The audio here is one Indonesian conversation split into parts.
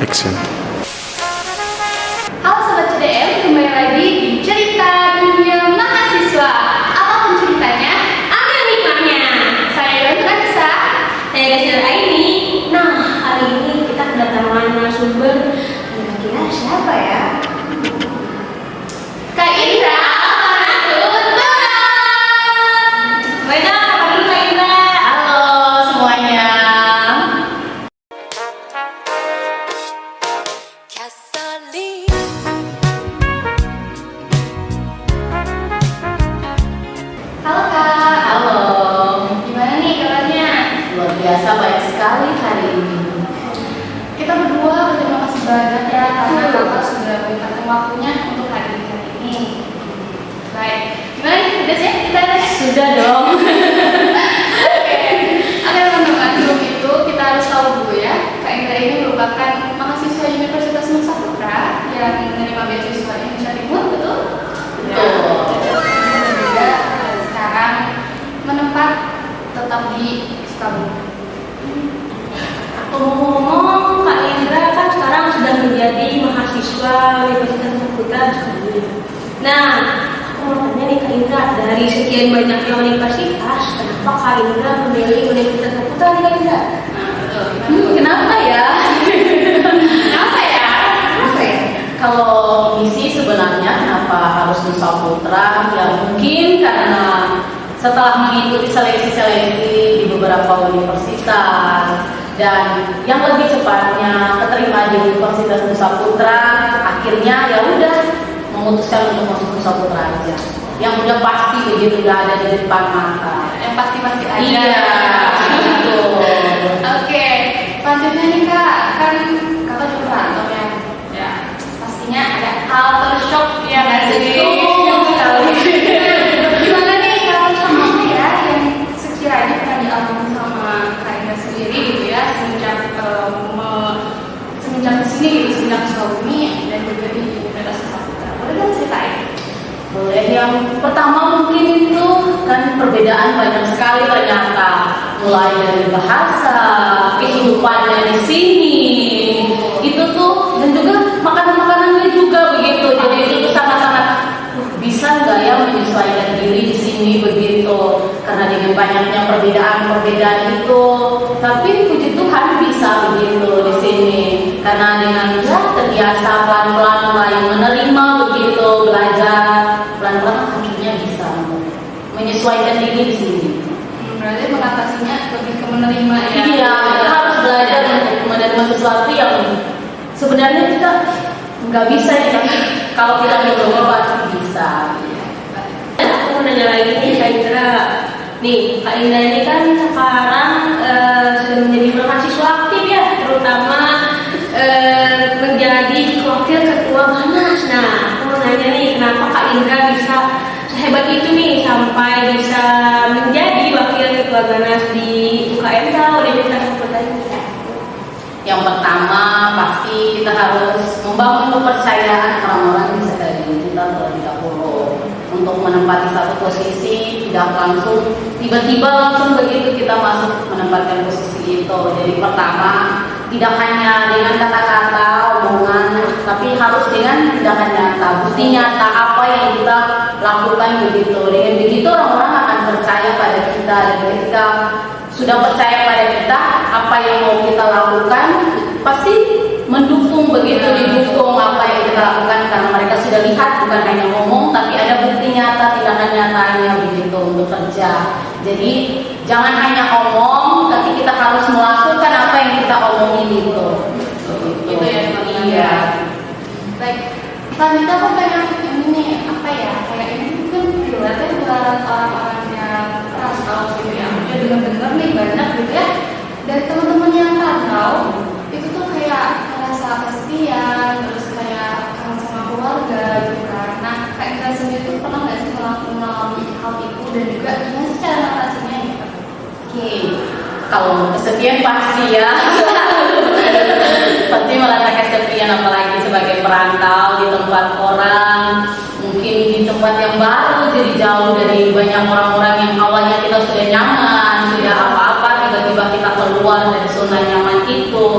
Action. Halo Sobat CDM, kembali lagi di Cerita Dunia Mahasiswa. Apapun ceritanya, ambil hikmahnya. Saya Iwan Ransa. Saya Gasir Aini. Nah, hari ini kita kedatangan narasumber. Kira-kira siapa ya? Kak Indra, tuturan. Baiklah, apa dulu Kak Indra? Halo semuanya. Halo Kak. Halo, Gimana nih kabarnya? luar biasa baik sekali hari ini. Kita berdua berterima kasih banyak ya karena Kakak sudah berikan waktunya untuk hadir di hari ini. Baik, gimana nih? Udah siap kita tes? Sudah dong. Oke, teman-teman, sebelum itu kita harus tahu dulu ya, Kak Indra ini merupakan mahasiswa Universitas Nusa Putra yang menerima beasiswa Indonesia Timur, betul? Betul. Dan juga sekarang menempat tetap di Sukabumi. Ngomong-ngomong, Kak Indra kan sekarang sudah menjadi mahasiswa Universitas Nusa Putra Sukabumi. Nah, aku mau tanya nih Kak Indra, dari sekian banyaknya universitas, kenapa Kak Indra memilih Universitas Nusa Putra nih Kak Indra? Kenapa ya? Kenapa ya? Kenapa ya? Kalau misi sebenarnya kenapa harus Nusa Putra? Ya mungkin karena setelah mengikuti seleksi-seleksi di beberapa universitas dan yang lebih cepatnya keterima di Universitas Nusa Putra, akhirnya ya udah memutuskan untuk masuk Nusa Putra aja. Yang udah pasti begitu, udah ada di depan mata. Yang pasti-pasti ada. Iya, betul. Oke, selanjutnya nih Kak, kan Kakak juga rantau ya. Ya, pastinya ada culture shock ya nggak sih? Betul sekali. Gimana nih kalau sama apa ya yang sekiranya pernah dialami sama Kak Indra sendiri gitu ya semenjak semenjak kesini gitu, semenjak Sukabumi dan juga di Universitas Nusa Putra. Boleh dong ceritain? Boleh, yang pertama mungkin itu kan perbedaan banyak sekali ternyata, mulai dari bahasa, kehidupannya di sini, itu tuh, dan juga makanan-makanannya juga begitu. Jadi itu sangat-sangat bisa nggak ya menyesuaikan diri di sini begitu, karena dengan banyaknya perbedaan-perbedaan itu, tapi puji Tuhan bisa begitu di sini, karena dengan ya terbiasa pelan-pelan mulai menerima begitu, belajar pelan-pelan akhirnya bisa menyesuaikan diri di sini. Berarti mengatasinya lebih ke menerima ya? Iya, kita harus belajar untuk menerima sesuatu yang sebenarnya kita nggak bisa ya, kalau kita mencoba pasti bisa. Aku mau nanya lagi nih Kak Indra. Nih, Kak Indra ini kan sekarang sudah menjadi mahasiswa aktif ya, terutama menjadi wakil ketua Banas. Nah, aku mau nanya nih, kenapa Kak Indra bisa sehebat itu nih sampai bisa menjadi wakil ketua Banas di UKMK Universitas Nusa Putra ini? Yang pertama pasti kita harus membangun kepercayaan orang-orang di sekitar kita terlebih dahulu untuk menempati satu posisi, tidak langsung tiba-tiba langsung begitu kita masuk menempatkan posisi itu. Jadi pertama tidak hanya dengan kata-kata, omongan, tapi harus dengan tindakan nyata, bukti nyata apa yang kita lakukan begitu. Dengan begitu orang-orang akan percaya pada kita, dan ketika sudah percaya pada kita, apa yang mau kita lakukan pasti mendukung begitu, didukung apa yang kita lakukan, karena mereka sudah lihat bukan hanya ngomong tapi ada bukti nyata, tindakan nyatanya begitu untuk kerja. Jadi jangan hanya omong, tapi kita harus melakukan apa yang kita omongin itu. Gitu ya, Iya. Baik, selanjutnya aku pengen ini apa ya, kayak ini kan berarti buat orang-orang yang rantau gitu ya, udah dengar-dengar nih banyak gitu ya, dari teman-teman yang rantau itu tuh kayak merasa kesepian, terus kayak kangen sama keluarga gitu kan. Nah, Kak Indra sendiri tuh pernah nggak sih mengalami hal itu dan juga gimana sih cara mengatasinya gitu? Oke, kalau kesepian pasti ya. Pasti merasa kesepian, apalagi sebagai perantau di tempat orang, mungkin di tempat yang baru, jadi jauh dari banyak orang-orang yang awalnya kita sudah nyaman, sudah apa-apa, tiba-tiba kita keluar dari zona nyaman itu.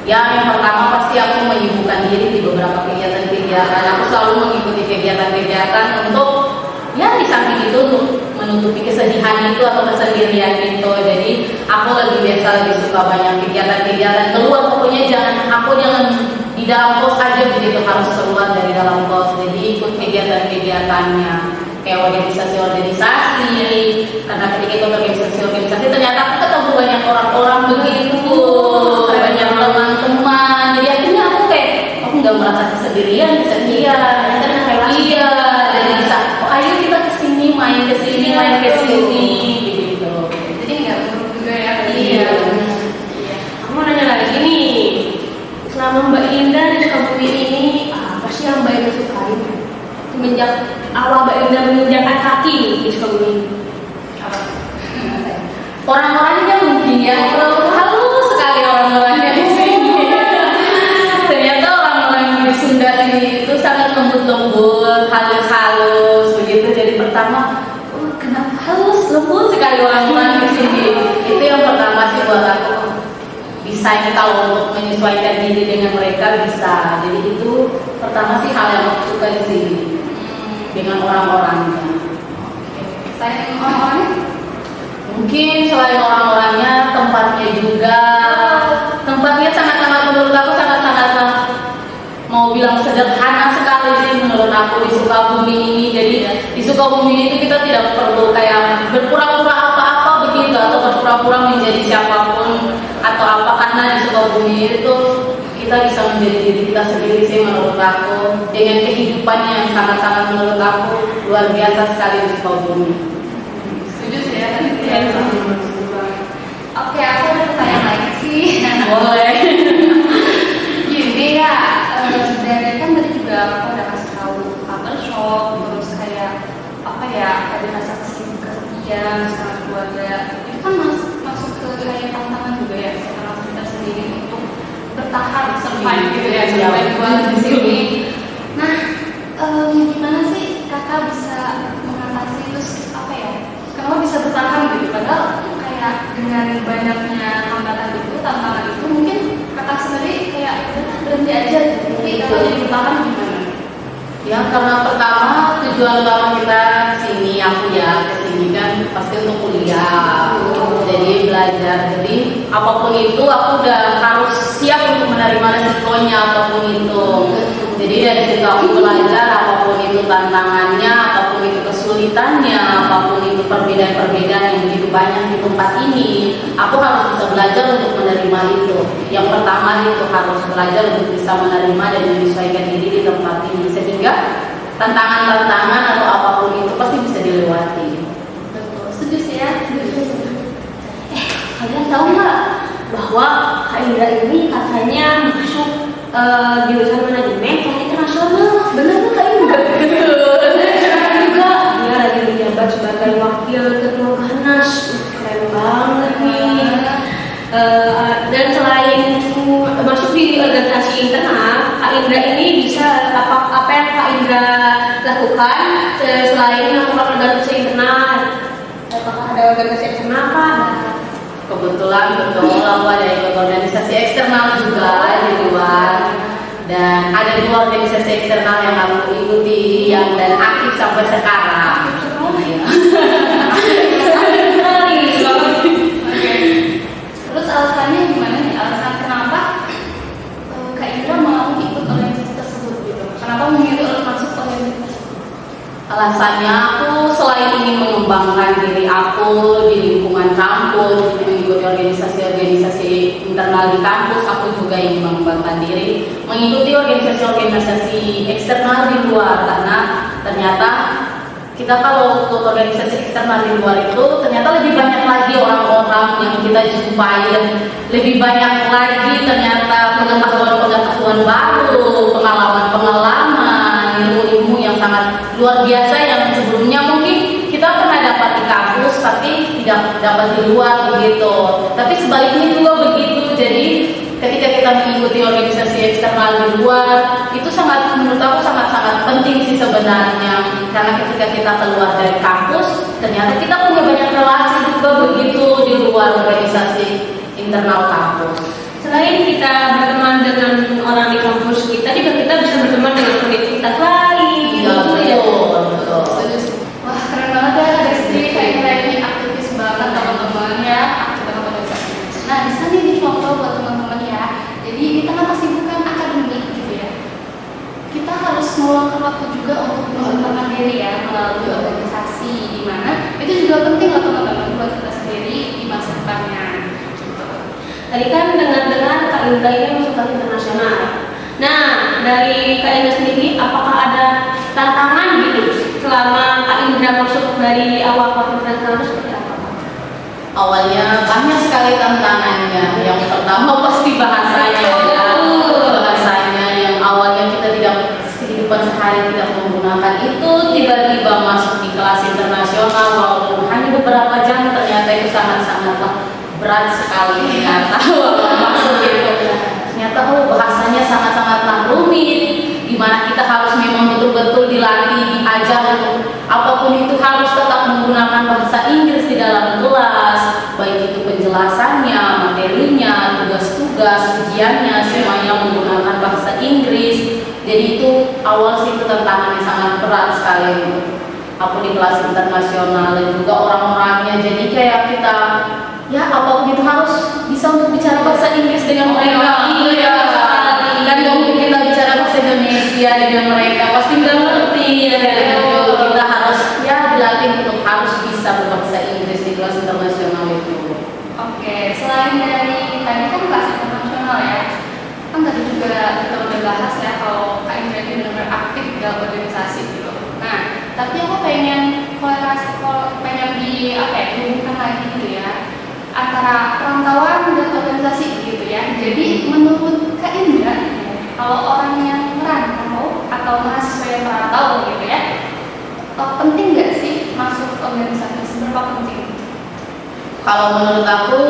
Ya, yang pertama pasti pasti aku menyibukkan diri di beberapa kegiatan-kegiatan. Aku selalu mengikuti kegiatan-kegiatan untuk ya di samping itu untuk menutupi kesedihan itu atau kesendirian itu. Jadi aku lebih suka banyak kegiatan-kegiatan keluar. Pokoknya aku jangan di dalam kos aja begitu, harus keluar dari dalam kos. Jadi ikut kegiatan-kegiatannya kayak organisasi-organisasi. Karena ketika ikut organisasi ternyata aku ketemu banyak orang-orang begitu, banyak teman-teman. Jadi akhirnya aku nggak merasa kesendirian. Iya, jadi bisa, ayo kita kesini main kesini begitu. Jadi nggak buruk juga ya. Iya. Aku mau nanya lagi nih, selama Mbak Indah di Sukabumi ini, apa sih yang Mbak Indah sukai? Semenjak awal Mbak Indah menginjakkan kaki di Sukabumi ini. Orang-orangnya mungkin ya, halus sekali orang-orangnya di sini. Ternyata orang-orang di Sunda sini itu sangat lembut-lembut, halus-halus begitu. Jadi pertama, kenapa halus, lembut sekali orang-orang di sini. Itu yang pertama sih buat aku. Bisa kalau untuk menyesuaikan diri dengan mereka bisa. Jadi itu pertama sih hal yang aku suka di sini dengan orang-orangnya. Selain orang-orangnya, mungkin selain orang-orangnya, tempatnya juga. Tempatnya sangat-sangat menurut aku sangat-sangat mau bilang sederhana sekali sih menurut aku di Sukabumi ini. Jadi di Sukabumi itu kita tidak perlu kayak berpura-pura apa-apa begitu atau berpura-pura menjadi siapapun atau apa, karena di Sukabumi itu kita bisa menjadi diri kita sendiri sih menurut aku, dengan kehidupan yang sangat-sangat menurut aku luar biasa sekali di Sukabumi. setuju sih ya. Oke, aku ada pertanyaan lagi sih. Boleh. Gini ya, dari kan tadi juga aku udah kasih tahu culture shock, terus kayak apa ya, ada rasa kesepian sama keluarga. Itu kan masuk ke kayak tantangan juga ya, sekarang kita sendiri untuk bertahan, survive gitu ya, survive buat di sini. Nah, gimana sih kakak bisa mengatasi terus apa ya? Kenapa bisa bertahan gitu? Padahal kayak dengan banyaknya hambatan itu, tantangan itu, mungkin kakak sendiri kayak udah berhenti aja. Tapi kalau jadi bertahan gimana? Ya karena pertama tujuan utama kita sini, aku ya kesini kan pasti untuk kuliah, jadi belajar. Jadi apapun itu aku udah harus siap untuk menerima resikonya apapun itu. Jadi dari situ aku belajar apapun itu tantangannya, apapun itu kesulitannya, apapun itu perbedaan-perbedaan yang begitu banyak di tempat ini, aku harus bisa belajar untuk menerima itu. Yang pertama itu harus belajar untuk bisa menerima dan menyesuaikan diri di tempat ini, sehingga tantangan-tantangan atau apapun itu pasti bisa dilewati. Betul, setuju sih ya. Kalian tahu nggak bahwa Kak Indra ini katanya masuk jurusan manajemen kan internasional? Benar nggak Kak Indra? Betul. Sekarang juga dia lagi menjabat sebagai wakil ketua Ganas. Keren banget nih. Dan selain masuk di organisasi internal, Kak Indra ini bisa apa yang Kak Indra lakukan selain melakukan organisasi internal? Apakah ada organisasi eksternal Kak? Kebetulan betul aku ada ikut organisasi eksternal juga di luar, dan ada 2 organisasi eksternal yang aku ikuti yang dan aktif sampai sekarang. Terus alasannya gimana nih? Alasan kenapa Kak Indra mau ikut organisasi tersebut gitu? Kenapa memilih masuk organisasi tersebut? Alasannya aku selain ingin mengembangkan diri aku di lingkungan kampus, mengikuti organisasi-organisasi internal di kampus, aku juga ingin mengembangkan diri, mengikuti organisasi-organisasi eksternal di luar, karena ternyata kita kalau untuk organisasi eksternal di luar itu ternyata lebih banyak lagi orang-orang yang kita jumpai, lebih banyak lagi ternyata pengetahuan-pengetahuan baru, pengalaman-pengalaman, ilmu-ilmu yang sangat luar biasa yang sebelumnya mungkin kita pernah dapat di kampus tapi tidak dapat di luar begitu. Tapi sebaliknya juga begitu. Jadi ketika kita mengikuti organisasi eksternal di luar itu sangat, menurut aku sangat-sangat penting sih sebenarnya, karena ketika kita keluar dari kampus ternyata kita punya banyak relasi juga begitu di luar organisasi internal kampus. selain kita berteman dengan orang di kampus kita, juga kita bisa berteman dengan universitas lain. Iya, Gitu ya. betul. Wah, keren banget ya Desti, kayak ini aktivis banget teman-teman ya, aktif banget organisasi. Nah, di sini nih contoh buat teman-teman ya. Jadi di tengah kesibukan akademik gitu ya, kita harus meluangkan waktu juga untuk mengembangkan diri ya melalui organisasi, di mana itu juga penting loh teman-teman buat kita sendiri di masa depannya. Gitu. Tadi kan dengar-dengar Kak Indra ini masuk ke internasional. Nah, dari Kak Indra sendiri, apakah ada tantangan gitu selama Kak Indra masuk dari awal ke internasional itu seperti apa? Awalnya banyak sekali tantangannya. Yang pertama pasti bahasanya ya. Bahasanya yang awalnya kita tidak, kehidupan sehari tidak menggunakan itu, tiba-tiba masuk di kelas internasional walaupun hanya beberapa jam, ternyata itu sangat-sangatlah berat sekali. Ternyata masuk itu ternyata bahasanya sangat-sangatlah rumit, dimana kita harus memang betul-betul dilatih, diajar untuk apapun itu harus tetap menggunakan bahasa Inggris di dalam kelas, baik itu penjelasannya, materinya, tugas-tugas, ujiannya, semuanya menggunakan bahasa Inggris. Jadi itu awal sih itu tantangannya sangat berat sekali. Aku di kelas internasional dan juga orang-orangnya, jadi kayak kita ya apapun itu harus bisa untuk bicara bahasa Inggris dengan mereka. Iya, kan nggak mungkin kita bicara bahasa Indonesia dengan mereka, pasti nggak ngerti. Kita harus ya dilatih untuk harus bisa berbahasa Inggris di kelas internasional itu. Oke, selain dari tadi kan kelas internasional ya, kan tadi juga kita udah bahas ya kalau Kak Indra ini benar-benar aktif di dalam organisasi gitu. Nah, tapi aku pengen pengen di apa ya, hubungkan lagi gitu ya antara perantauan dan organisasi gitu ya. Jadi menurut Kak Indra, kalau orang yang merantau atau mahasiswa yang merantau gitu ya, penting nggak sih masuk organisasi? Seberapa penting? Kalau menurut aku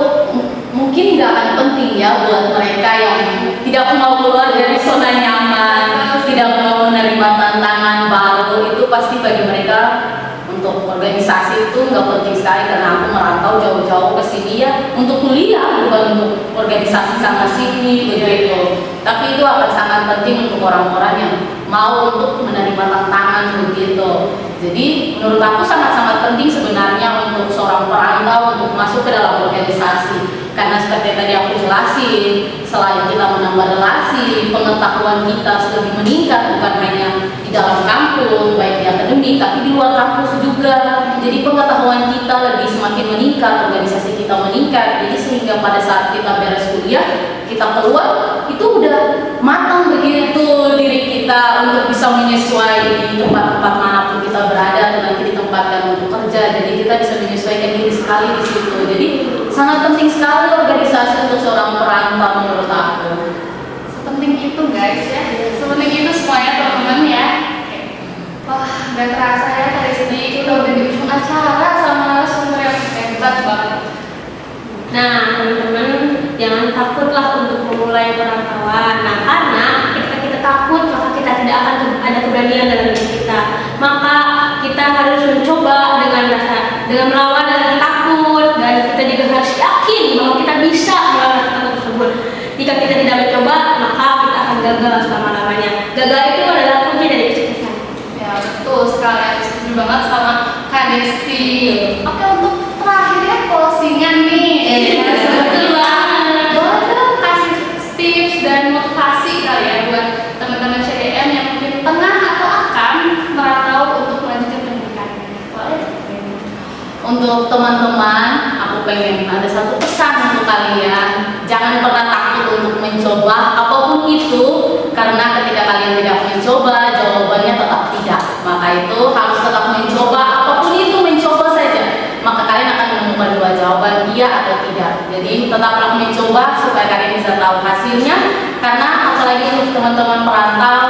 mungkin nggak akan penting ya buat mereka yang tidak mau keluar dari zona nyaman, tidak mau menerima tantangan baru. Itu pasti bagi mereka untuk organisasi itu nggak penting sekali, karena aku merantau jauh-jauh ke sini ya untuk kuliah, bukan untuk organisasi sana sini begitu. Tapi itu akan sangat penting untuk orang-orang yang mau untuk menerima tantangan begitu. Jadi menurut aku sangat-sangat penting sebenarnya untuk seorang perantau untuk masuk ke dalam organisasi, karena seperti tadi aku jelasin, selain kita menambah relasi, pengetahuan kita lebih meningkat bukan hanya di dalam kampus baik di akademik, tapi di luar kampus juga. Jadi pengetahuan kita lebih semakin meningkat, organisasi kita meningkat. Jadi sehingga pada saat kita beres kuliah, kita keluar itu udah matang begitu diri kita untuk bisa menyesuaikan di tempat-tempat manapun kita berada atau nanti ditempatkan untuk kerja. Jadi kita bisa menyesuaikan diri sekali di situ. Jadi sangat penting sekali organisasi untuk seorang perantau menurut aku. Sepenting itu guys ya, sepenting itu semuanya teman-teman ya. Wah, gak terasa ya tadi sedih kita udah di ujung acara sama sumber yang hebat banget. Nah, teman-teman, jangan takutlah untuk memulai perantauan. Nah, karena ketika kita takut, maka kita tidak akan ada keberanian dalam diri kita. Maka kita harus mencoba dengan melawan rasa takut, dan kita juga harus yakin bahwa kita bisa melawan rasa takut tersebut. Jika kita tidak mencoba, maka kita akan gagal selama-lamanya. Gagal itu adalah kunci dari kesuksesan. Ya betul sekali, setuju banget sama Kak Desti. Oke, untuk terakhir ya closingan nih. Betul banget. Boleh dong kasih tips dan motivasi kali ya buat teman-teman CDM yang mungkin tengah atau akan merantau untuk melanjutkan pendidikannya. Boleh? Untuk teman-teman, aku pengen ada satu pesan untuk kalian. Jangan pernah takut untuk mencoba apapun itu, karena ketika kalian tidak mencoba, jawabannya tetap tidak. Maka itu harus tetap mencoba apapun itu, mencoba saja. Maka kalian akan menemukan dua jawaban, iya atau tidak. Jadi tetaplah mencoba supaya kalian bisa tahu hasilnya. Karena apalagi untuk teman-teman perantau